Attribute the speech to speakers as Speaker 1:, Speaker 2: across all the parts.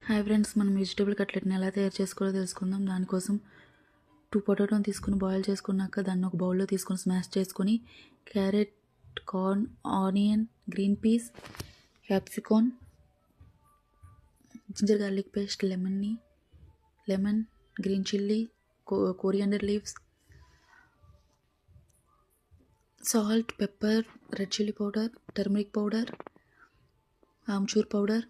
Speaker 1: Hi friends, మనం vegetable కట్లెట్ని ఎలా తయారు చేసుకోవాలో తెలుసుకుందాం. దానికోసం 2 పొటాటోని తీసుకుని బాయిల్ చేసుకున్నాక దాన్ని ఒక బౌల్లో తీసుకొని స్మాష్ చేసుకొని carrot, corn, onion, green peas, capsicum, ginger garlic paste, lemon, green chilli, coriander leaves, salt, pepper, red chilli powder, turmeric powder, amchur powder,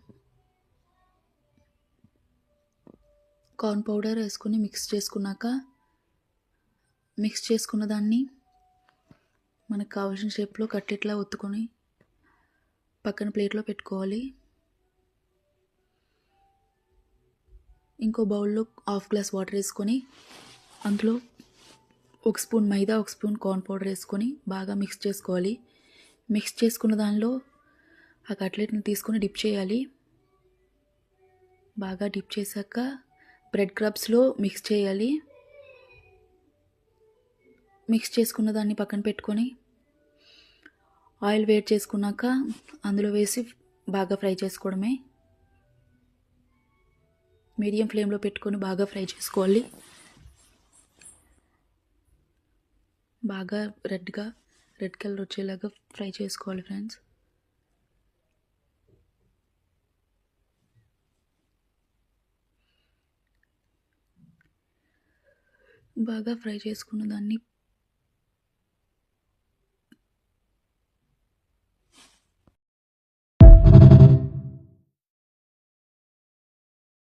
Speaker 1: corn powder వేసుకొని మిక్స్ చేసుకున్న దాన్ని మనకు కావాల్సిన షేప్లో కట్లెట్లా ఒత్తుకొని పక్కన ప్లేట్లో పెట్టుకోవాలి. ఇంకో బౌల్లో 1/2 గ్లాస్ వాటర్ వేసుకొని అందులో 1 స్పూన్ మైదా, 1 స్పూన్ కార్న్ పౌడర్ వేసుకొని బాగా మిక్స్ చేసుకోవాలి. మిక్స్ చేసుకున్న దానిలో ఆ కట్లెట్ని తీసుకొని డిప్ చేయాలి. బాగా డిప్ చేశాక బ్రెడ్ క్రబ్స్లో మిక్స్ చేయాలి. మిక్స్ చేసుకున్న దాన్ని పక్కన పెట్టుకొని ఆయిల్ వేడి చేసుకున్నాక అందులో వేసి బాగా ఫ్రై చేసుకోవడమే. మీడియం ఫ్లేమ్లో పెట్టుకొని బాగా ఫ్రై చేసుకోవాలి. బాగా రెడ్ కలర్ వచ్చేలాగా ఫ్రై చేసుకోవాలి ఫ్రెండ్స్. బాగా ఫ్రై చేసుకున్న దాన్ని